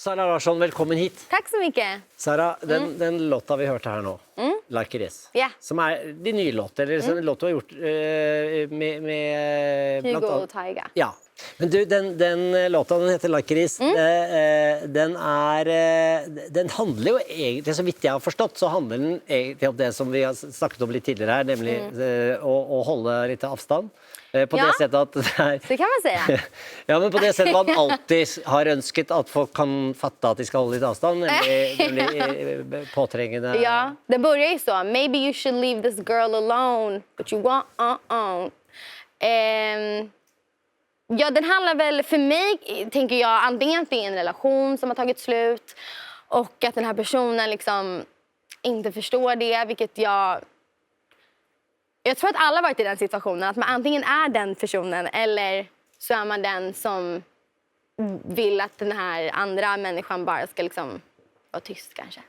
Sara Larsson, välkommen hit. Tack så mycket. Sara, den låta vi hørte her nå, Like It Is, Ja. som er din nye låt, eller en låt du har gjort med Hugo blant och annet. Taiga. Ja, men du, den låta, den heter Like It Is, den handler jo egentlig, så vidt jeg har forstått, så handler den egentlig om det som vi har snakket om litt tidligere her, nemlig å holde litt avstand. På Ja. det sättet att det är... Det kan man säga. Ja, men på det sättet man alltid har önskat att folk kan fatta att de ska hålla lite avstånd, nämligen påträngande. Ja, det börjar ju så. Maybe you should leave this girl alone, but you want Ja, den handlar väl för mig, tänker jag, antingen att det är en relation som har tagit slut och att den här personen liksom inte förstår det, vilket jag tror att alla har varit i den situationen, att man antingen är den personen eller så är man den som vill att den här andra människan bara ska liksom vara tyst kanske.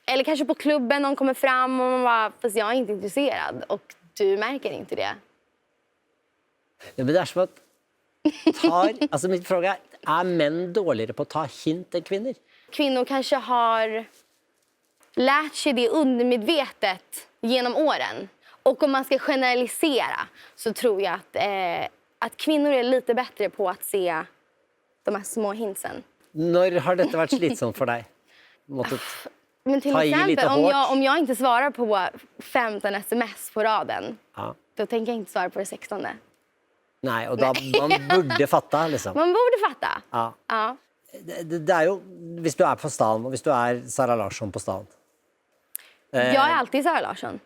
Eller kanske på klubben någon kommer fram och man bara, fast jag är inte intresserad och du märker inte det. Ja, men det är som att alltså min fråga är män dåligare på att ta hint än kvinnor? Kvinnor kanske har lärt sig det undermedvetet genom åren. Och om man ska generalisera så tror jag att kvinnor är lite bättre på att se de här små hintsen. När har detta varit slitsamt för dig? Men till exempel, om jag inte svarar på 15 sms på raden, då tänker jag inte svara på det 16:e. Nej, och då man borde fatta liksom. Man borde fatta. Ja. Det är ju, om du är på stan, och om du är Sara Larsson på stan. Jag är alltid Sara Larsson.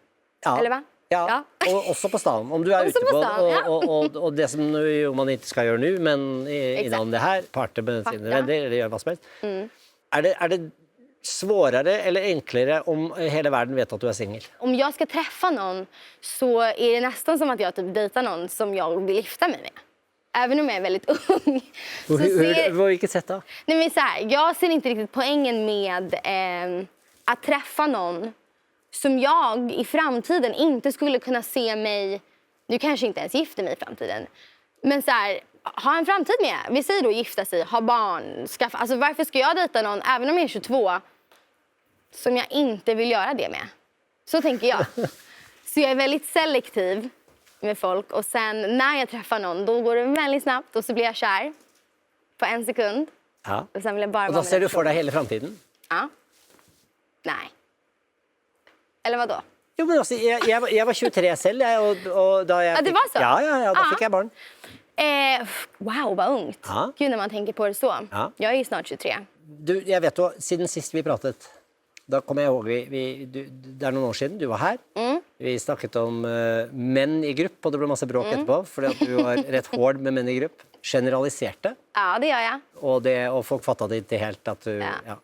Ja. Eller va? Ja, och också på stan. Om du är ute på och det som man inte ska göra nu, men innan det här, parter med sina vänner, eller gör vad som helst. Är det svårare eller enklare om hela världen vet att du är singel? Om jag ska träffa någon så är det nästan som att jag typ dejtar någon som jag vill gifta mig med. Även om jag är väldigt ung. På vilket sätt då? Nej, men så här, jag ser inte riktigt poängen med att träffa någon som jag i framtiden inte skulle kunna se mig... Nu kanske inte ens gifter mig i framtiden. Men så här, ha en framtid med. Vi säger då gifta sig, ha barn, skaffa... Alltså varför ska jag dejta någon, även om jag är 22, som jag inte vill göra det med? Så tänker jag. Så jag är väldigt selektiv med folk. Och sen när jag träffar någon, då går det väldigt snabbt. Och så blir jag kär på 1 sekund. Ja. Och sen vill jag bara och då ser du för dig hela framtiden? Ja. Nej. Eller vad då? Jo, men också, jag var 23 själv och då jag det var så? Ja, då fick jag barn. Wow, vad ungt. Ja. Gud, när man tänker på det så. Ja. Jag är ju snart 23. Du, jag vet då, sedan sist vi pratat, då kommer jag ihåg, det är några år sedan, du var här. Vi snackat om män i grupp, och det blev massa bråk etterpå, för att du var rätt hård med män i grupp. Generaliserte. Ja, det gör jag. Och folk fattade inte helt att du... Ja.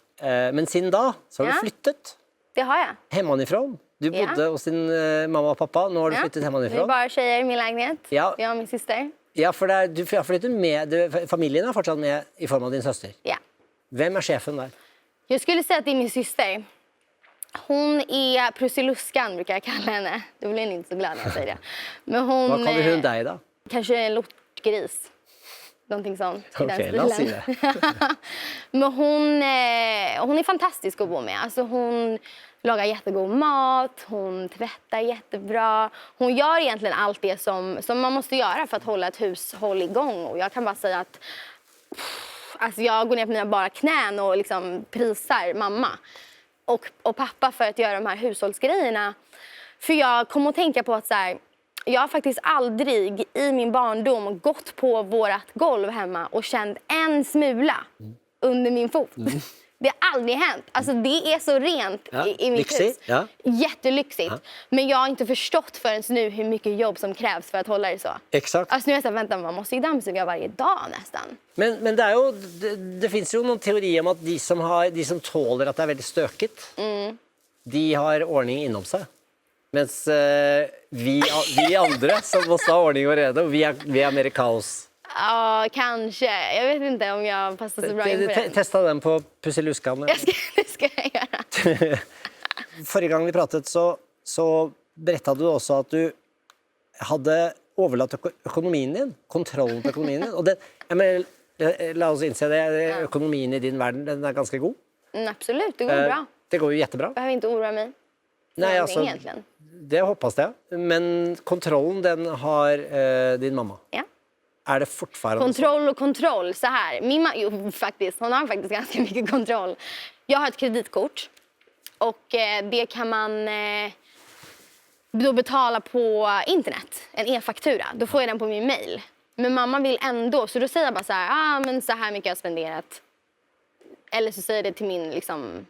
Men sedan då, så har du flyttat. Det har jag. Hemmanifrån. Du bodde hos din mamma och pappa, nu har du flyttat hemmanifrån. Vi är bara tjejer i min lägenhet. Ja. Jag och min syster. Ja, för du har flyttat med, familjen är fortsatt med i form av din syster. Ja. Vem är chefen där? Jag skulle säga att det är min syster. Hon är Prussiluskan, brukar jag kalla henne. Du blir inte så glad när jag säger det. Men hon... Vad kallar hon dig då? Kanske en lortgris. Någonting sånt. Okej, låt oss se det. Men hon är fantastisk att bo med. Alltså hon lagar jättegod mat, hon tvättar jättebra. Hon gör egentligen allt det som man måste göra för att hålla ett hushåll igång. Och jag kan bara säga att alltså jag går ner på mina bara knän och liksom prisar mamma och pappa för att göra de här hushållsgrejerna. För jag kommer att tänka på att så här, jag har faktiskt aldrig i min barndom gått på vårat golv hemma och känt en smula under min fot. Det har aldrig hänt. Alltså det är så rent i mitt hus. Ja. Jättelyxigt. Ja. Men jag har inte förstått förrän nu hur mycket jobb som krävs för att hålla det så. Exakt. Alltså nu är jag så här, vänta, man måste ju dammsuga varje dag nästan. Men det är ju, det finns ju någon teori om att de som tåler att det är väldigt stökigt, de har ordning inom sig. Men vi andra som måste ha ordning och reda, vi är mer kaos. Ja, kanske. Jag vet inte om jag passar så bra in på den. Testa den på Pusseluskan. Det ska jag göra. Förra gången vi pratade så berättade du också att du hade överlåtit ekonomin din, kontrollen på ekonomin din. Och det, jag menar, La oss inse det. Ekonomin i din verden, den är ganska god. Absolut, det går bra. Det går ju jättebra. Behöver inte oroa mig. Nej, alltså, egentligen. det hoppas jag. Men kontrollen, den har din mamma. Ja. Är det fortfarande Kontroll och kontroll. Så här. Faktiskt, hon har faktiskt ganska mycket kontroll. Jag har ett kreditkort. Och det kan man då betala på internet. En e-faktura. Då får jag den på min mail. Men mamma vill ändå. Så då säger jag bara så här. Men så här mycket har jag spenderat. Eller så säger det till min liksom...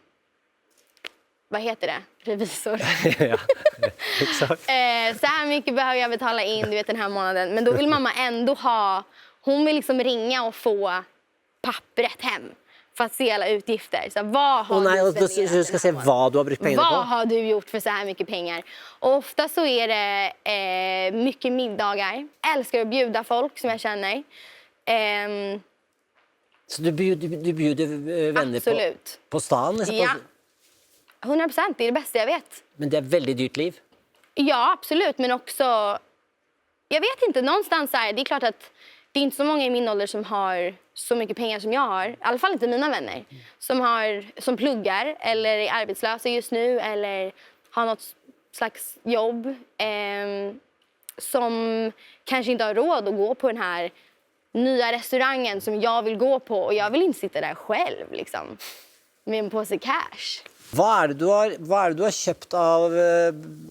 Vad heter det? Revisor. Ja, exakt. Så här mycket behöver jag betala in, du vet, den här månaden. Men då vill mamma ändå ha... Hon vill liksom ringa och få pappret hem. För att se alla utgifter. Så vad har du spenderat du ska se vad du har brukt pengarna på. Vad har du gjort för så här mycket pengar? Och ofta så är det mycket middagar. Jag älskar att bjuda folk som jag känner. Så du bjuder vänner på stan? Ja. 100%, det är det bästa jag vet. Men det är väldigt dyrt liv. Ja, absolut. Men också... Jag vet inte, någonstans är det är klart att det är inte så många i min ålder som har så mycket pengar som jag har. I alla fall inte mina vänner. Som pluggar eller är arbetslösa just nu eller har något slags jobb. Som kanske inte har råd att gå på den här nya restaurangen som jag vill gå på. Och jag vill inte sitta där själv liksom, med en påse cash. Vad är det du har köpt av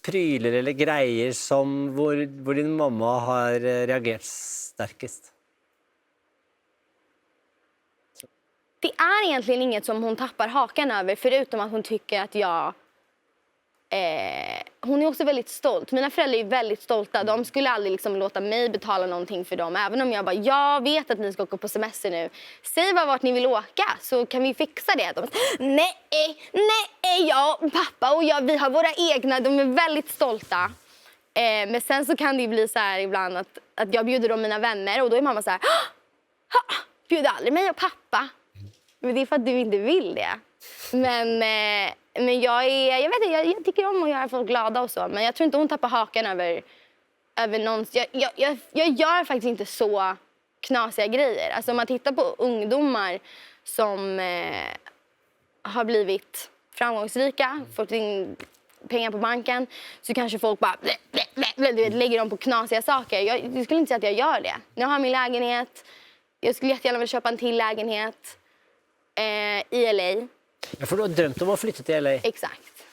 prylar eller grejer som hvor din mamma har reagerat starkast? Det är egentligen inget som hon tappar hakan över, förutom att hon tycker att jag... hon är också väldigt stolt. Mina föräldrar är väldigt stolta. De skulle aldrig liksom låta mig betala någonting för dem. Även om jag bara, jag vet att ni ska åka på semester nu. Säg bara vart ni vill åka så kan vi fixa det. De bara, nej, jag och pappa och jag, vi har våra egna. De är väldigt stolta. Men sen så kan det bli så här ibland att jag bjuder dem mina vänner. Och då är mamma så här, bjuder aldrig mig och pappa. Men det är för att du inte vill det. Men jag tycker om att göra folk glada och så. Men jag tror inte hon tappar hakan över någon. Jag gör faktiskt inte så knasiga grejer. Alltså om man tittar på ungdomar som har blivit framgångsrika, fått in pengar på banken, så kanske folk bara lägger dem på knasiga saker. Jag skulle inte säga att jag gör det. Jag har min lägenhet. Jag skulle jättegärna vilja köpa en till lägenhet i LA. Ja, för du har drömt om att flytta till LA. Exakt.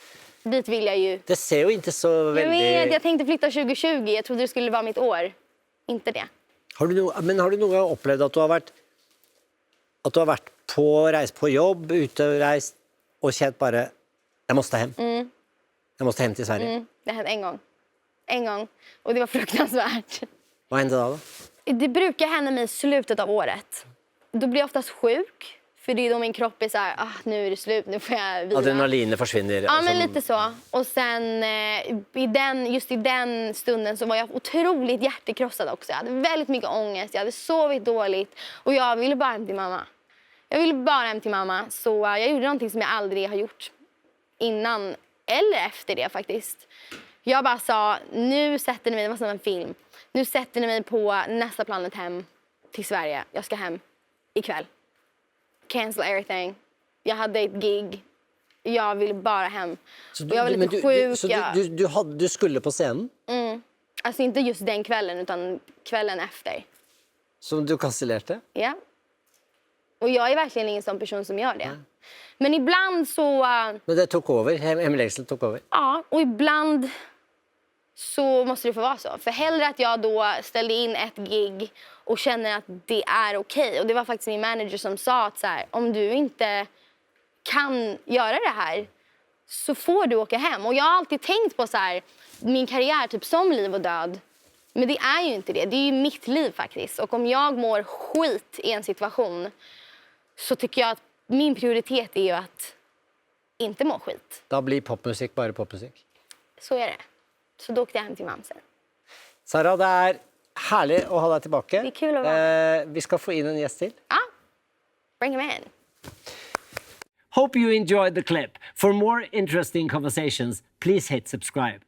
Dit vill jag ju. Det ser ju inte så väldigt... Jag tänkte flytta 2020. Jag trodde det skulle vara mitt år. Inte det. Har du någon gång upplevt att du har varit på jobb, ute och rest och känt bara, jag måste hem. Jag måste hem till Sverige. Det hände en gång. Och det var fruktansvärt. Vad hände då? Det brukar hända mig i slutet av året. Då blir jag oftast sjuk. För det är då min kropp är så här, nu är det slut, nu får jag vila. Adrenalinet försvinner. Ja, men lite så. Och sen just i den stunden så var jag otroligt hjärtekrossad också. Jag hade väldigt mycket ångest, jag hade sovit dåligt. Och jag ville bara hem till mamma. Så jag gjorde någonting som jag aldrig har gjort innan eller efter det faktiskt. Jag bara sa, nu sätter ni mig, det var som en film. Nu sätter ni mig på nästa planet hem till Sverige. Jag ska hem ikväll. Cancel everything. Jag hade ett gig. Jag ville bara hem. Så och jag var lite sjuk. Så du skulle på scen? Alltså inte just den kvällen, utan kvällen efter. Som du cancellerade? Ja. Och jag är verkligen ingen sån person som gör det. Men ibland så... Men det tog över? Hemlängseln tog över? Ja, och ibland så måste det få vara så. För hellre att jag då ställde in ett gig och känner att det är okej. Och det var faktiskt min manager som sa att så här, om du inte kan göra det här så får du åka hem. Och jag har alltid tänkt på så här, min karriär typ som liv och död. Men det är ju inte det. Det är ju mitt liv faktiskt. Och om jag mår skit i en situation så tycker jag att min prioritet är ju att inte må skit. Då blir popmusik bara popmusik. Så är det. Så då åkte jag hem till mamsen. Sara, det är härligt att ha dig tillbaka. Det är kul att vara. Vi ska få in en gäst till. Ja, bring him in. Hope you enjoyed the clip. For more interesting conversations, please hit subscribe.